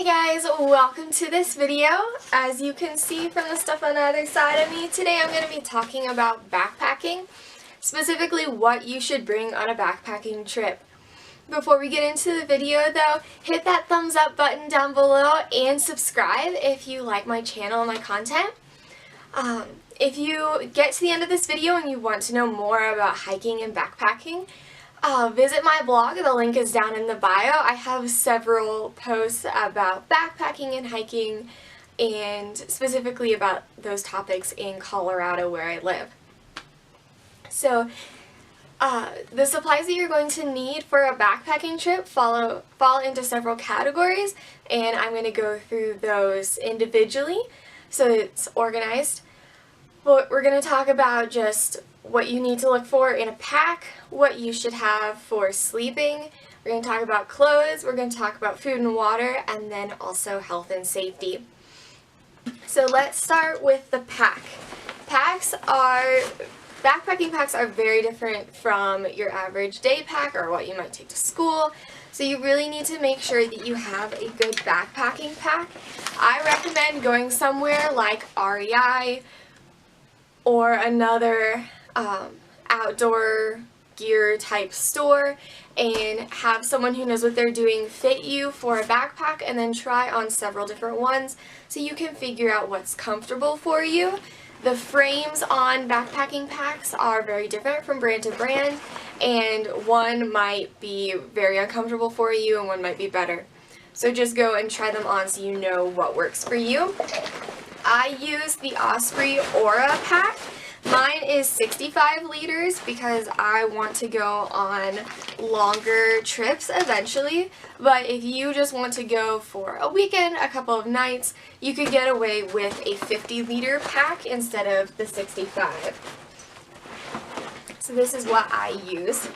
Hey guys, welcome to this video. As you can see from the stuff on the other side of me, today I'm going to be talking about backpacking, specifically what you should bring on a backpacking trip. Before we get into the video though, hit that thumbs up button down below and subscribe if you like my channel and my content. If you get to the end of this video and you want to know more about hiking and backpacking, visit my blog. The link is down in the bio. I have several posts about backpacking and hiking and specifically about those topics in Colorado where I live. So the supplies that you're going to need for a backpacking trip fall into several categories, and I'm going to go through those individually so it's organized. But we're going to talk about just what you need to look for in a pack, what you should have for sleeping. We're going to talk about clothes, we're going to talk about food and water, and then also health and safety. So let's start with the pack. Backpacking packs are very different from your average day pack or what you might take to school. So you really need to make sure that you have a good backpacking pack. I recommend going somewhere like REI or another outdoor gear type store and have someone who knows what they're doing fit you for a backpack and then try on several different ones so you can figure out what's comfortable for you. The frames on backpacking packs are very different from brand to brand, and one might be very uncomfortable for you and one might be better. So just go and try them on so you know what works for you. I use the Osprey Aura pack. Mine is 65 liters because I want to go on longer trips eventually, but if you just want to go for a weekend, a couple of nights, you could get away with a 50-liter pack instead of the 65. So this is what I use.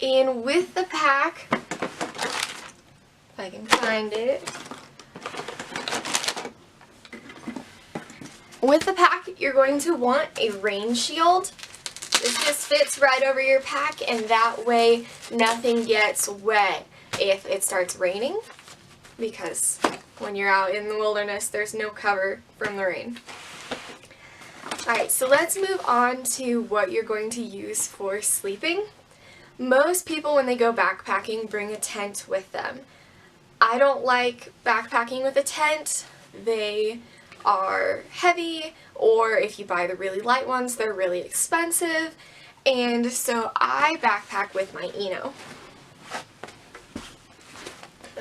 And with the pack, if I can find it, with the pack, you're going to want a rain shield. This just fits right over your pack, and that way nothing gets wet if it starts raining, because when you're out in the wilderness, there's no cover from the rain. Alright, so let's move on to what you're going to use for sleeping. Most people, when they go backpacking, bring a tent with them. I don't like backpacking with a tent. They are heavy, or if you buy the really light ones, they're really expensive, and so I backpack with my Eno.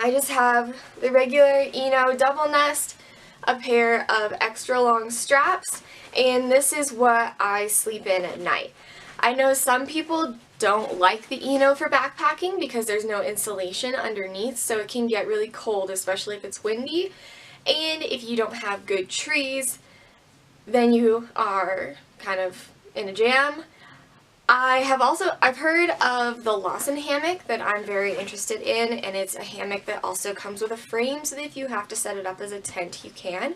I just have the regular Eno double nest, a pair of extra long straps, and this is what I sleep in at night. I know some people don't like the Eno for backpacking because there's no insulation underneath, so it can get really cold, especially if it's windy. And if you don't have good trees, then you are kind of in a jam. I've heard of the Lawson hammock that I'm very interested in, and it's a hammock that also comes with a frame, so that if you have to set it up as a tent, you can.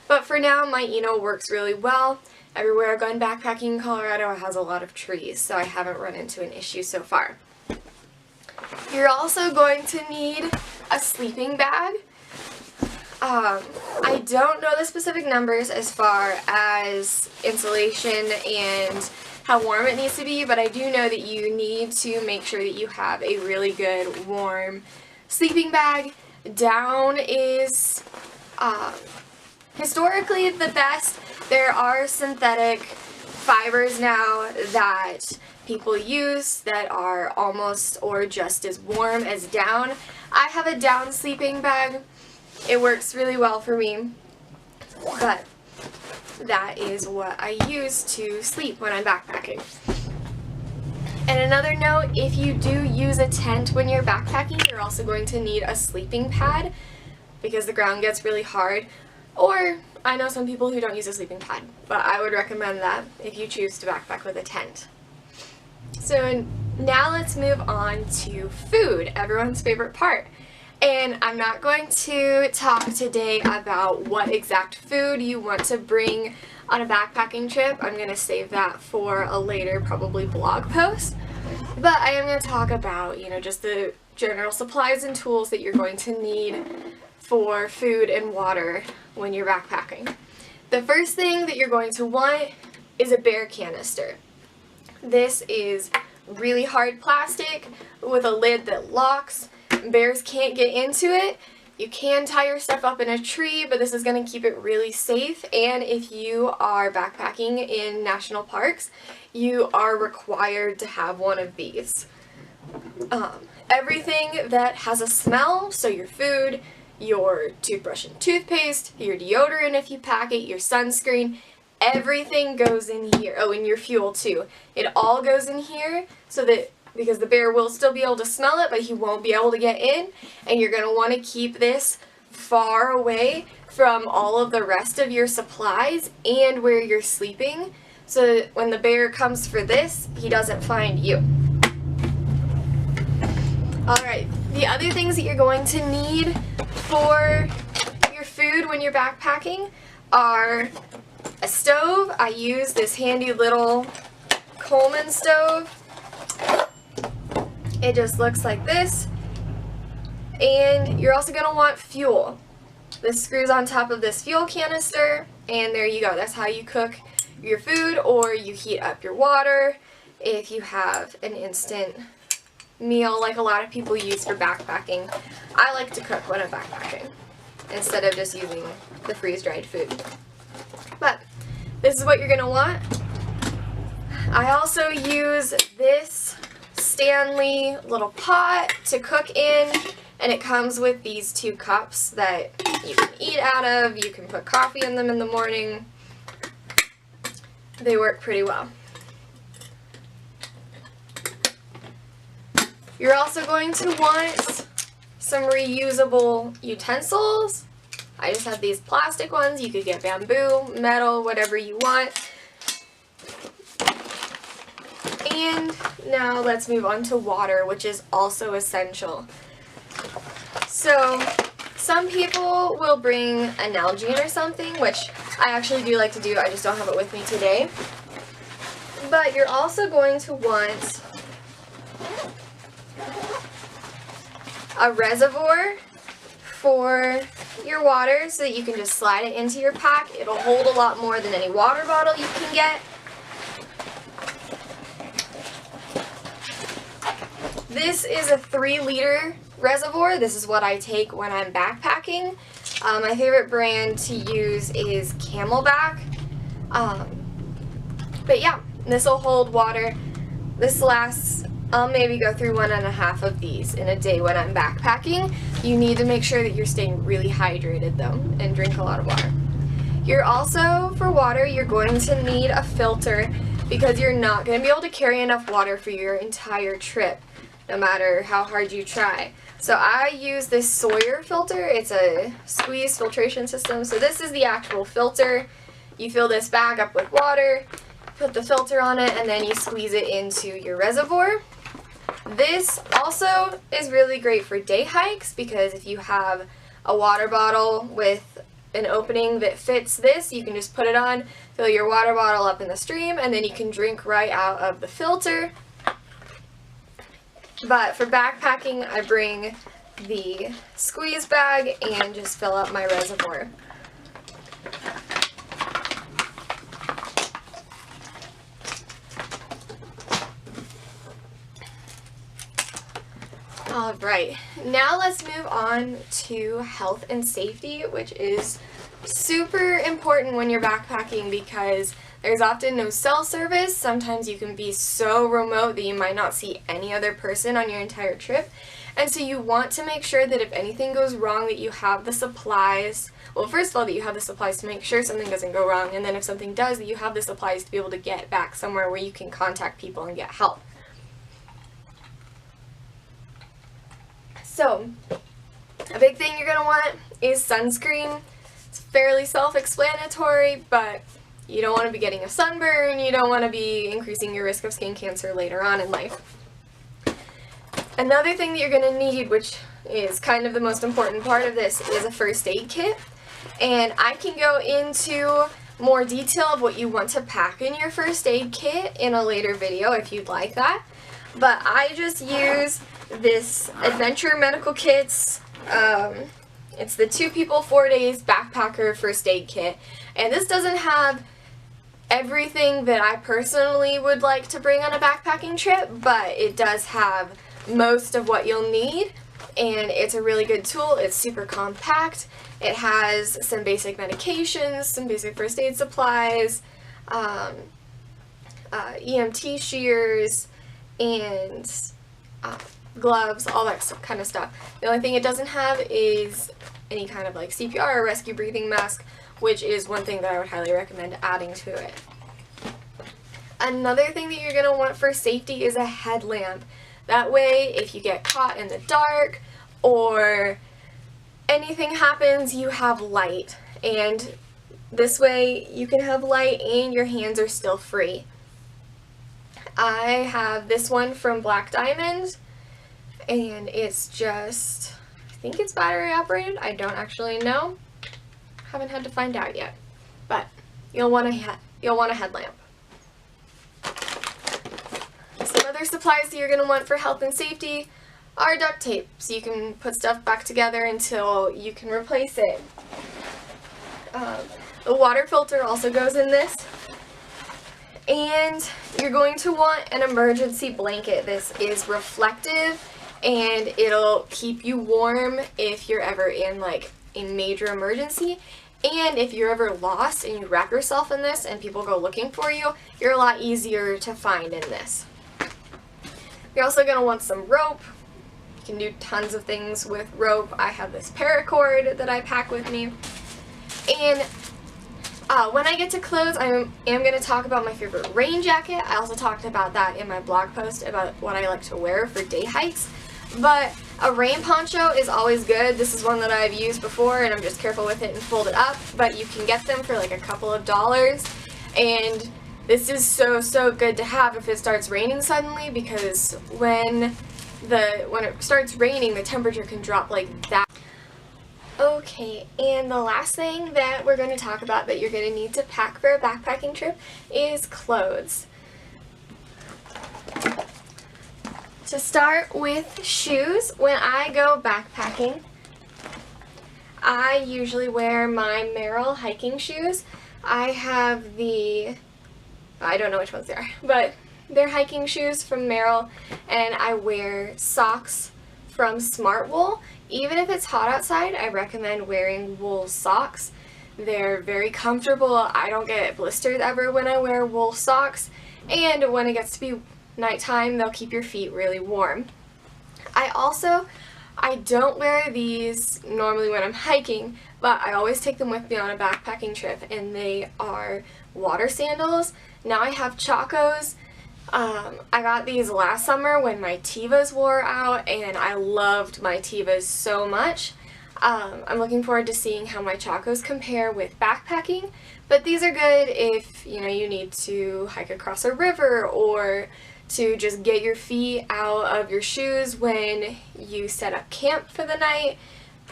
But for now, my Eno works really well. Everywhere I've gone backpacking in Colorado has a lot of trees, so I haven't run into an issue so far. You're also going to need a sleeping bag. I don't know the specific numbers as far as insulation and how warm it needs to be, but I do know that you need to make sure that you have a really good warm sleeping bag. Down is historically the best. There are synthetic fibers now that people use that are almost or just as warm as down. I have a down sleeping bag. It works really well for me, but that is what I use to sleep when I'm backpacking. And another note, if you do use a tent when you're backpacking, you're also going to need a sleeping pad because the ground gets really hard. Or, I know some people who don't use a sleeping pad, but I would recommend that if you choose to backpack with a tent. So now let's move on to food, everyone's favorite part. And I'm not going to talk today about what exact food you want to bring on a backpacking trip. I'm going to save that for a later, probably blog post. But I am going to talk about, just the general supplies and tools that you're going to need for food and water when you're backpacking. The first thing that you're going to want is a bear canister. This is really hard plastic with a lid that locks. Bears can't get into it. You can tie your stuff up in a tree, but this is going to keep it really safe. And if you are backpacking in national parks, you are required to have one of these. Everything that has a smell, so your food, your toothbrush and toothpaste, your deodorant if you pack it, your sunscreen, everything goes in here. Oh, and your fuel too. It all goes in here so that, because the bear will still be able to smell it, but he won't be able to get in, and you're going to want to keep this far away from all of the rest of your supplies and where you're sleeping, so that when the bear comes for this, he doesn't find you. Alright, the other things that you're going to need for your food when you're backpacking are a stove. I use this handy little Coleman stove. It just looks like this. And you're also going to want fuel. This screws on top of this fuel canister, and there you go. That's how you cook your food, or you heat up your water if you have an instant meal like a lot of people use for backpacking. I like to cook when I'm backpacking instead of just using the freeze-dried food. But this is what you're going to want. I also use this Stanley little pot to cook in, and it comes with these 2 cups that you can eat out of. You can put coffee in them in the morning. They work pretty well. You're also going to want some reusable utensils. I just have these plastic ones. You could get bamboo, metal, whatever you want. And now let's move on to water, which is also essential. So some people will bring a Nalgene or something, which I actually do like to do. I just don't have it with me today. But you're also going to want a reservoir for your water so that you can just slide it into your pack. It'll hold a lot more than any water bottle you can get. This is a 3-liter reservoir. This is what I take when I'm backpacking. My favorite brand to use is Camelback. But yeah, this will hold water. This lasts, I'll maybe go through 1.5 of these in a day when I'm backpacking. You need to make sure that you're staying really hydrated though, and drink a lot of water. You're also, for water, you're going to need a filter because you're not going to be able to carry enough water for your entire trip, no matter how hard you try. So I use this Sawyer filter. It's a squeeze filtration system. So this is the actual filter. You fill this bag up with water, put the filter on it, and then you squeeze it into your reservoir. This also is really great for day hikes because if you have a water bottle with an opening that fits this, you can just put it on, fill your water bottle up in the stream, and then you can drink right out of the filter. But for backpacking, I bring the squeeze bag and just fill up my reservoir. Alright, now let's move on to health and safety, which is super important when you're backpacking because there's often no cell service. Sometimes you can be so remote that you might not see any other person on your entire trip. And so you want to make sure that if anything goes wrong that you have the supplies. Well, first of all, that you have the supplies to make sure something doesn't go wrong. And then if something does, that you have the supplies to be able to get back somewhere where you can contact people and get help. So, a big thing you're going to want is sunscreen. It's fairly self-explanatory, but you don't want to be getting a sunburn, you don't want to be increasing your risk of skin cancer later on in life. Another thing that you're going to need, which is kind of the most important part of this, is a first aid kit. And I can go into more detail of what you want to pack in your first aid kit in a later video if you'd like that. But I just use this Adventure Medical Kits. It's the 2 people 4 days backpacker first aid kit, and this doesn't have everything that I personally would like to bring on a backpacking trip, but it does have most of what you'll need, and it's a really good tool. It's super compact. It has some basic medications, some basic first aid supplies, EMT shears, and gloves, all that kind of stuff. The only thing it doesn't have is any kind of like CPR or rescue breathing mask, which is one thing that I would highly recommend adding to it. Another thing that you're going to want for safety is a headlamp. That way, if you get caught in the dark or anything happens, you have light. And this way, you can have light and your hands are still free. I have this one from Black Diamond, and it's just, I think it's battery operated. I don't actually know. Haven't had to find out yet. But you'll want a headlamp. Some other supplies that you're going to want for health and safety are duct tape, so you can put stuff back together until you can replace it. The water filter also goes in this. And you're going to want an emergency blanket. This is reflective and it'll keep you warm if you're ever in like a major emergency. And if you're ever lost and you wrap yourself in this and people go looking for you, you're a lot easier to find in this. You're also going to want some rope. You can do tons of things with rope. I have this paracord that I pack with me. And when I get to clothes, I am going to talk about my favorite rain jacket. I also talked about that in my blog post about what I like to wear for day hikes. But a rain poncho is always good. This is one that I've used before, and I'm just careful with it and fold it up. But you can get them for like a couple of dollars. And this is so good to have if it starts raining suddenly, because when it starts raining, the temperature can drop like that. Okay, and the last thing that we're going to talk about that you're going to need to pack for a backpacking trip is clothes. To start with shoes, when I go backpacking, I usually wear my Merrell hiking shoes. I have I don't know which ones they are, but they're hiking shoes from Merrell, and I wear socks from Smartwool. Even if it's hot outside, I recommend wearing wool socks. They're very comfortable. I don't get blisters ever when I wear wool socks, and when it gets to be nighttime, they'll keep your feet really warm. I don't wear these normally when I'm hiking, but I always take them with me on a backpacking trip, and they are water sandals. Now I have Chacos. I got these last summer when my Tevas wore out, and I loved my Tevas so much. I'm looking forward to seeing how my Chacos compare with backpacking, but these are good if you need to hike across a river or to just get your feet out of your shoes when you set up camp for the night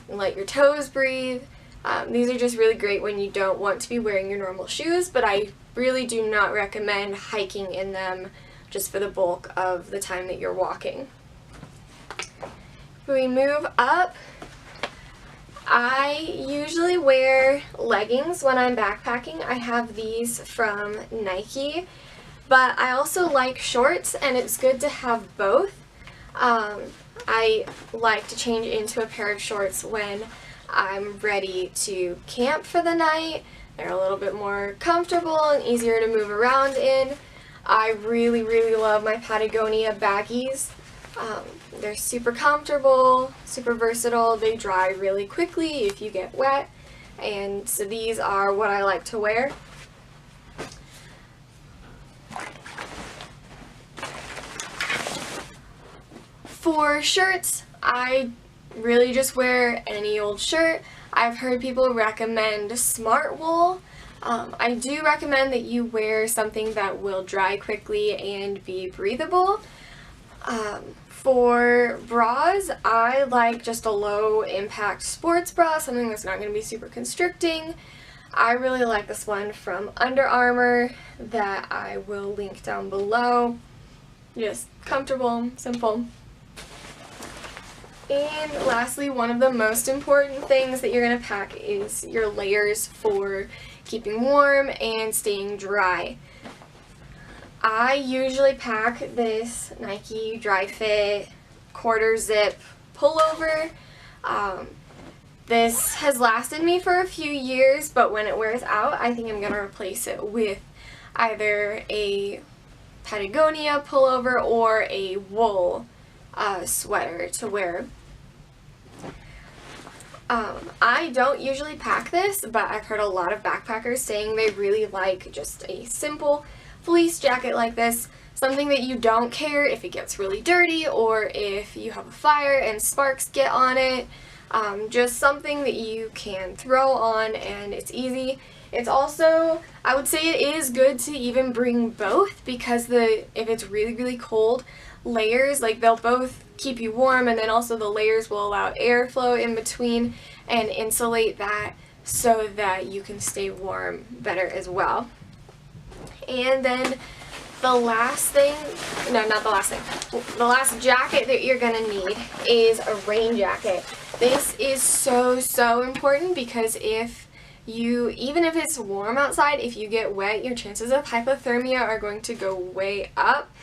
and let your toes breathe. These are just really great when you don't want to be wearing your normal shoes, but I really do not recommend hiking in them just for the bulk of the time that you're walking. We move up. I usually wear leggings when I'm backpacking. I have these from Nike, but I also like shorts, and it's good to have both. I like to change into a pair of shorts when I'm ready to camp for the night. They're a little bit more comfortable and easier to move around in. I really love my Patagonia baggies. They're super comfortable, super versatile. They dry really quickly if you get wet, and so these are what I like to wear. For shirts, I really just wear any old shirt. I've heard people recommend Smartwool. I do recommend that you wear something that will dry quickly and be breathable. For bras, I like just a low impact sports bra, something that's not going to be super constricting. I really like this one from Under Armour that I will link down below. Just comfortable, simple. And lastly, one of the most important things that you're going to pack is your layers for keeping warm and staying dry. I usually pack this Nike Dri-FIT quarter zip pullover. This has lasted me for a few years, but when it wears out, I think I'm going to replace it with either a Patagonia pullover or a wool sweater to wear. I don't usually pack this, but I've heard a lot of backpackers saying they really like just a simple fleece jacket like this, something that you don't care if it gets really dirty or if you have a fire and sparks get on it. Just something that you can throw on and it's easy. It's also, I would say it is good to even bring both, because if it's really, really cold, layers, like they'll both keep you warm, and then also the layers will allow airflow in between and insulate that so that you can stay warm better as well. And then the last thing, no, not the last thing, the last jacket that you're going to need is a rain jacket. This is so, so important, because even if it's warm outside, if you get wet, your chances of hypothermia are going to go way up.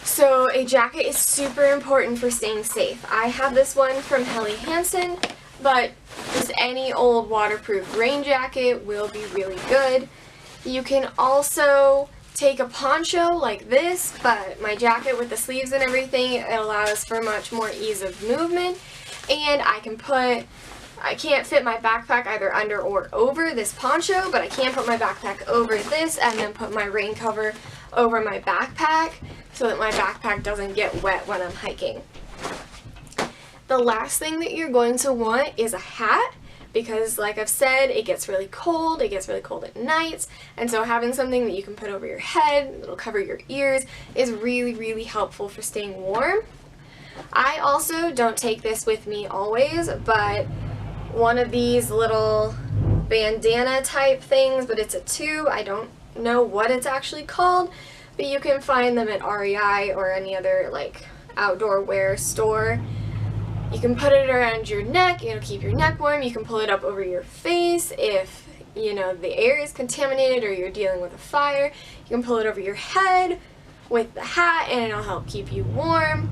So a jacket is super important for staying safe. I have this one from Helly Hansen, but just any old waterproof rain jacket will be really good. You can also take a poncho like this, but my jacket with the sleeves and everything, it allows for much more ease of movement. And I can't fit my backpack either under or over this poncho, but I can put my backpack over this and then put my rain cover over my backpack so that my backpack doesn't get wet when I'm hiking. The last thing that you're going to want is a hat, because like I've said, it gets really cold at nights, and so having something that you can put over your head, that'll cover your ears, is really, really helpful for staying warm. I also don't take this with me always, but one of these little bandana type things, but it's a tube, I don't know what it's actually called, but you can find them at REI or any other like outdoor wear store. You can put it around your neck, it'll keep your neck warm. You can pull it up over your face if the air is contaminated or you're dealing with a fire. You can pull it over your head with the hat and it'll help keep you warm.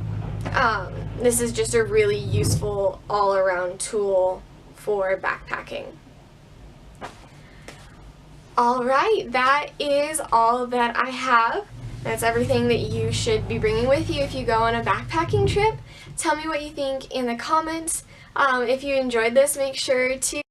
This is just a really useful all-around tool for backpacking. Alright, that is all that I have. That's everything that you should be bringing with you if you go on a backpacking trip. Tell me what you think in the comments. If you enjoyed this, make sure to